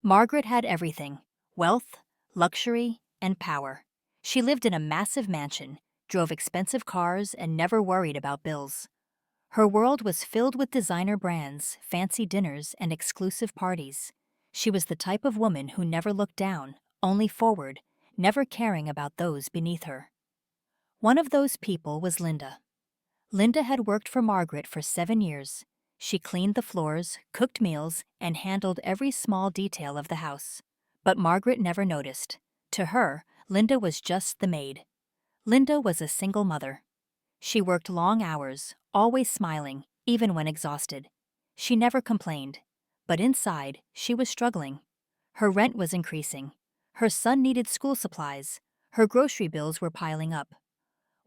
Margaret had everything: wealth, luxury, and power. She lived in a massive mansion, drove expensive cars, and never worried about bills. Her world was filled with designer brands, fancy dinners, and exclusive parties. She was the type of woman who never looked down, only forward, never caring about those beneath her. One of those people was Linda. Linda had worked for Margaret for 7 years. She cleaned the floors, cooked meals, and handled every small detail of the house. But Margaret never noticed. To her, Linda was just the maid. Linda was a single mother. She worked long hours, always smiling, even when exhausted. She never complained. But inside, she was struggling. Her rent was increasing. Her son needed school supplies. Her grocery bills were piling up.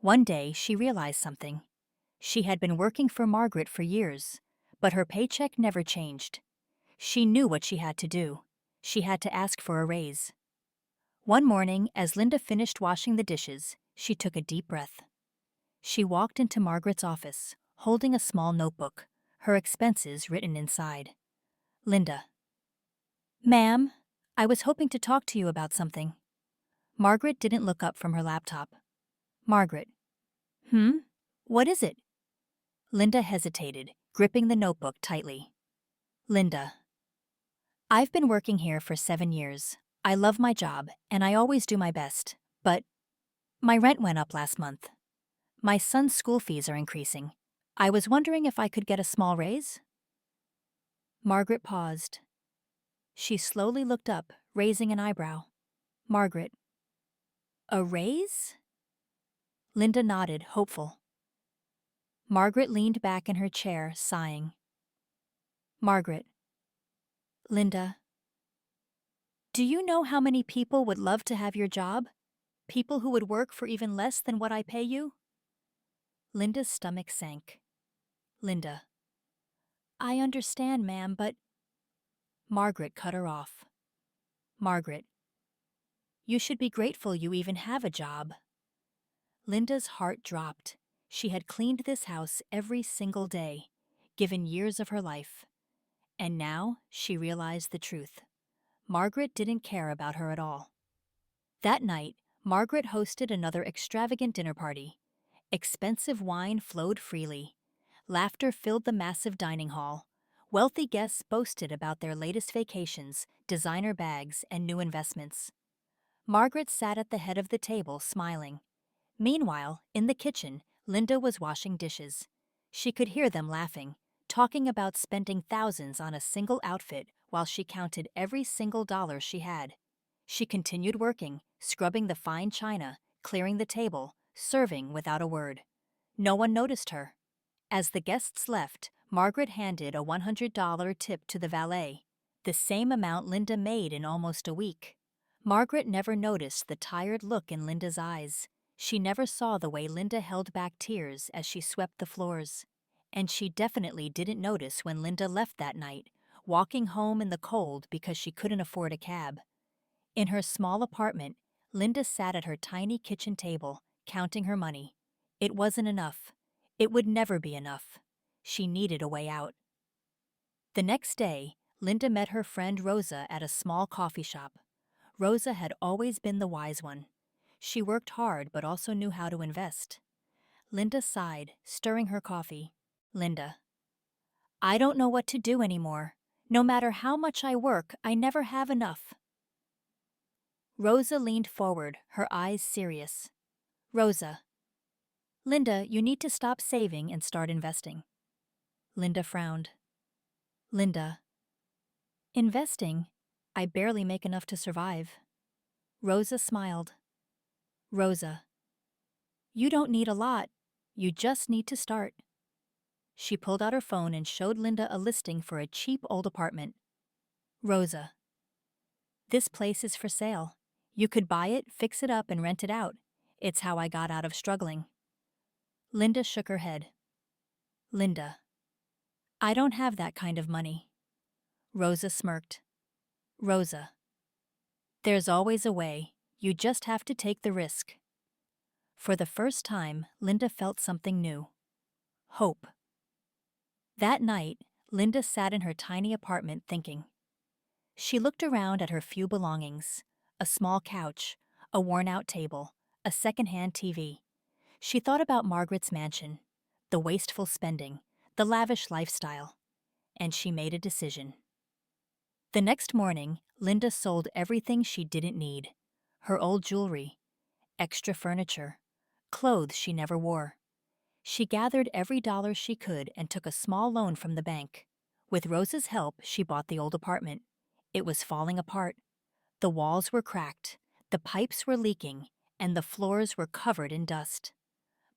One day, she realized something. She had been working for Margaret for years, but her paycheck never changed. She knew what she had to do. She had to ask for a raise. One morning, as Linda finished washing the dishes, she took a deep breath. She walked into Margaret's office, holding a small notebook, her expenses written inside. Linda. Ma'am, I was hoping to talk to you about something. Margaret didn't look up from her laptop. Margaret. What is it? Linda hesitated, gripping the notebook tightly. Linda. I've been working here for 7 years. I love my job, and I always do my best. But my rent went up last month. My son's school fees are increasing. I was wondering if I could get a small raise? Margaret paused. She slowly looked up, raising an eyebrow. Margaret. A raise? Linda nodded, hopeful. Margaret leaned back in her chair, sighing. Margaret. Linda. Do you know how many people would love to have your job? People who would work for even less than what I pay you? Linda's stomach sank. Linda. I understand, ma'am, but... Margaret cut her off. Margaret. You should be grateful you even have a job. Linda's heart dropped. She had cleaned this house every single day, given years of her life. And now she realized the truth. Margaret didn't care about her at all. That night, Margaret hosted another extravagant dinner party. Expensive wine flowed freely. Laughter filled the massive dining hall. Wealthy guests boasted about their latest vacations, designer bags, and new investments. Margaret sat at the head of the table, smiling. Meanwhile, in the kitchen, Linda was washing dishes. She could hear them laughing, talking about spending thousands on a single outfit while she counted every single dollar she had. She continued working, scrubbing the fine china, clearing the table, serving without a word. No one noticed her. As the guests left, Margaret handed a $100 tip to the valet, the same amount Linda made in almost a week. Margaret never noticed the tired look in Linda's eyes. She never saw the way Linda held back tears as she swept the floors. And she definitely didn't notice when Linda left that night, walking home in the cold because she couldn't afford a cab. In her small apartment, Linda sat at her tiny kitchen table, counting her money. It wasn't enough. It would never be enough. She needed a way out. The next day, Linda met her friend Rosa at a small coffee shop. Rosa had always been the wise one. She worked hard but also knew how to invest. Linda sighed, stirring her coffee. Linda. I don't know what to do anymore. No matter how much I work, I never have enough. Rosa leaned forward, her eyes serious. Rosa. Linda, you need to stop saving and start investing. Linda frowned. Linda. Investing? I barely make enough to survive. Rosa smiled. Rosa. You don't need a lot. You just need to start. She pulled out her phone and showed Linda a listing for a cheap old apartment. Rosa. This place is for sale. You could buy it, fix it up, and rent it out. It's how I got out of struggling. Linda shook her head. Linda. I don't have that kind of money. Rosa smirked. Rosa. There's always a way. You just have to take the risk. For the first time, Linda felt something new. Hope. That night, Linda sat in her tiny apartment thinking. She looked around at her few belongings: a small couch, a worn out table, a secondhand TV. She thought about Margaret's mansion, the wasteful spending, the lavish lifestyle, and she made a decision. The next morning, Linda sold everything she didn't need: her old jewelry, extra furniture, clothes she never wore. She gathered every dollar she could and took a small loan from the bank. With Rose's help, she bought the old apartment. It was falling apart. The walls were cracked, the pipes were leaking, and the floors were covered in dust.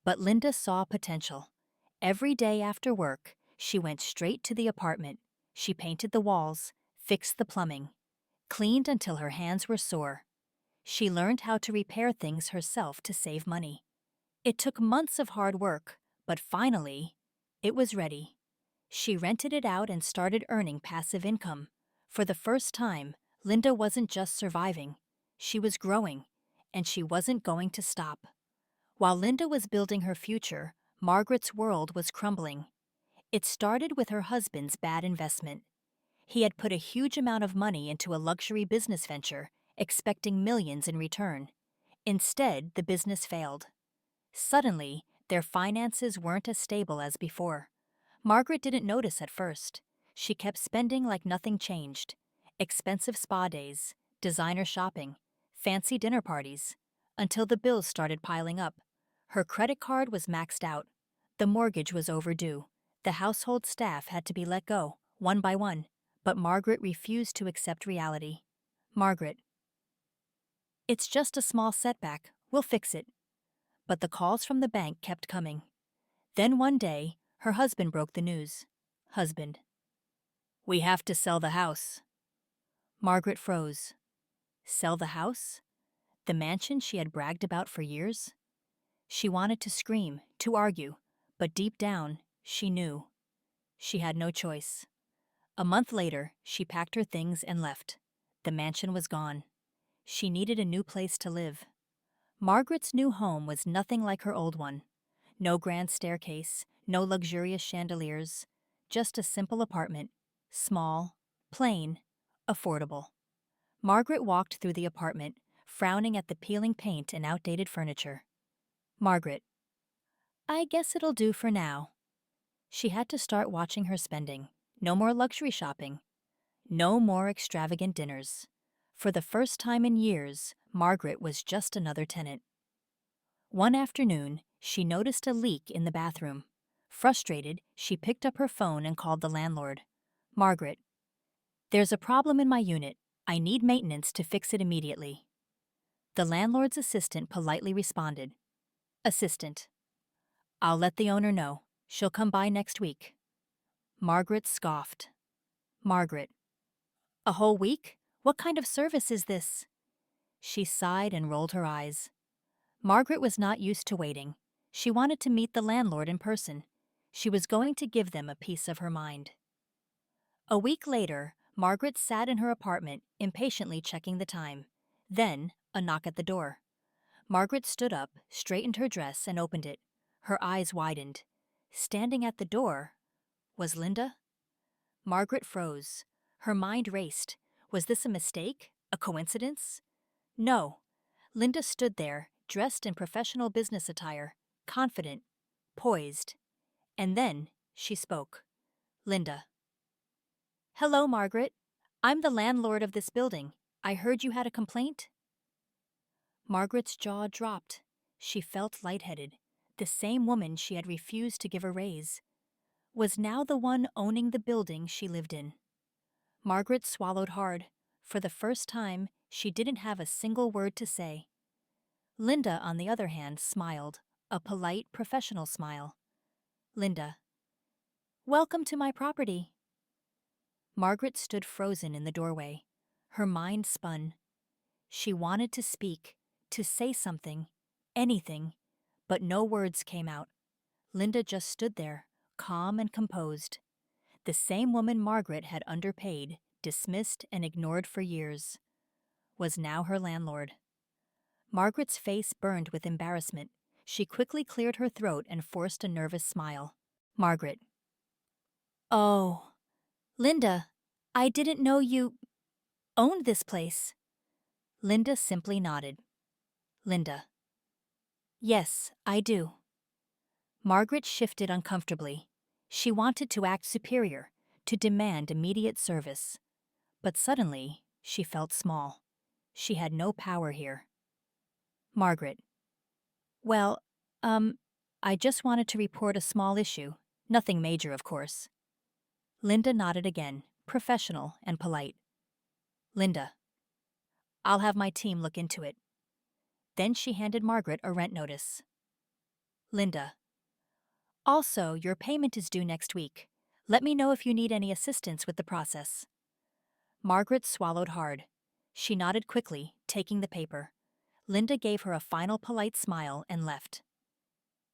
But Linda saw potential. Every day after work, she went straight to the apartment. She painted the walls, fixed the plumbing, cleaned until her hands were sore. She learned how to repair things herself to save money. It took months of hard work, but finally, it was ready. She rented it out and started earning passive income. For the first time, Linda wasn't just surviving, she was growing, and she wasn't going to stop. While Linda was building her future, Margaret's world was crumbling. It started with her husband's bad investment. He had put a huge amount of money into a luxury business venture, expecting millions in return. Instead, the business failed. Suddenly, their finances weren't as stable as before. Margaret didn't notice at first. She kept spending like nothing changed: expensive spa days, designer shopping, fancy dinner parties, until the bills started piling up. Her credit card was maxed out. The mortgage was overdue. The household staff had to be let go, one by one. But Margaret refused to accept reality. Margaret, it's just a small setback. We'll fix it. But the calls from the bank kept coming. Then one day, her husband broke the news. Husband, we have to sell the house. Margaret froze. Sell the house? The mansion she had bragged about for years? She wanted to scream, to argue, but deep down, she knew. She had no choice. A month later, she packed her things and left. The mansion was gone. She needed a new place to live. Margaret's new home was nothing like her old one. No grand staircase, no luxurious chandeliers, just a simple apartment, small, plain, affordable. Margaret walked through the apartment, frowning at the peeling paint and outdated furniture. Margaret, I guess it'll do for now. She had to start watching her spending. No more luxury shopping. No more extravagant dinners. For the first time in years, Margaret was just another tenant. One afternoon, she noticed a leak in the bathroom. Frustrated, she picked up her phone and called the landlord. Margaret, there's a problem in my unit. I need maintenance to fix it immediately. The landlord's assistant politely responded. Assistant, I'll let the owner know. She'll come by next week. Margaret scoffed. Margaret, a whole week? What kind of service is this? She sighed and rolled her eyes. Margaret was not used to waiting. She wanted to meet the landlord in person. She was going to give them a piece of her mind. A week later, Margaret sat in her apartment, impatiently checking the time. Then, a knock at the door. Margaret stood up, straightened her dress, and opened it. Her eyes widened. Standing at the door was Linda. Margaret froze. Her mind raced. Was this a mistake? A coincidence? No. Linda stood there, dressed in professional business attire, confident, poised. And then she spoke. Linda. Hello, Margaret. I'm the landlord of this building. I heard you had a complaint? Margaret's jaw dropped. She felt lightheaded. The same woman she had refused to give a raise was now the one owning the building she lived in. Margaret swallowed hard. For the first time, she didn't have a single word to say. Linda, on the other hand, smiled, a polite, professional smile. Linda. Welcome to my property. Margaret stood frozen in the doorway. Her mind spun. She wanted to speak, to say something, anything, but no words came out. Linda just stood there, calm and composed. The same woman Margaret had underpaid, dismissed, and ignored for years was now her landlord. Margaret's face burned with embarrassment. She quickly cleared her throat and forced a nervous smile. Margaret. Oh, Linda, I didn't know you. Owned this place? Linda simply nodded. Linda. Yes, I do. Margaret shifted uncomfortably. She wanted to act superior, to demand immediate service. But suddenly, she felt small. She had no power here. Margaret. Well, I just wanted to report a small issue. Nothing major, of course. Linda nodded again, professional and polite. Linda. I'll have my team look into it. Then she handed Margaret a rent notice. Linda. Also, your payment is due next week. Let me know if you need any assistance with the process. Margaret swallowed hard. She nodded quickly, taking the paper. Linda gave her a final polite smile and left.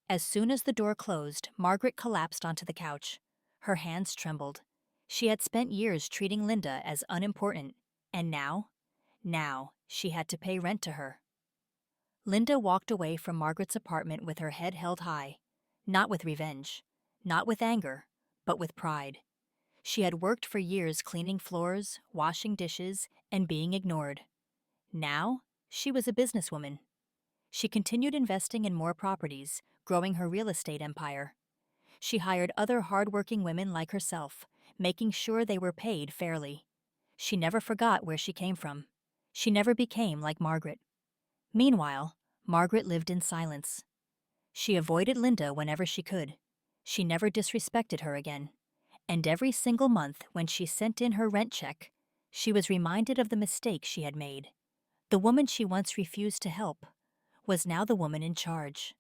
As soon as the door closed, Margaret collapsed onto the couch. Her hands trembled. She had spent years treating Linda as unimportant, and now, she had to pay rent to her. Linda walked away from Margaret's apartment with her head held high, not with revenge, not with anger, but with pride. She had worked for years cleaning floors, washing dishes, and being ignored. Now, she was a businesswoman. She continued investing in more properties, growing her real estate empire. She hired other hardworking women like herself, making sure they were paid fairly. She never forgot where she came from. She never became like Margaret. Meanwhile, Margaret lived in silence. She avoided Linda whenever she could. She never disrespected her again. And every single month when she sent in her rent check, she was reminded of the mistake she had made. The woman she once refused to help was now the woman in charge.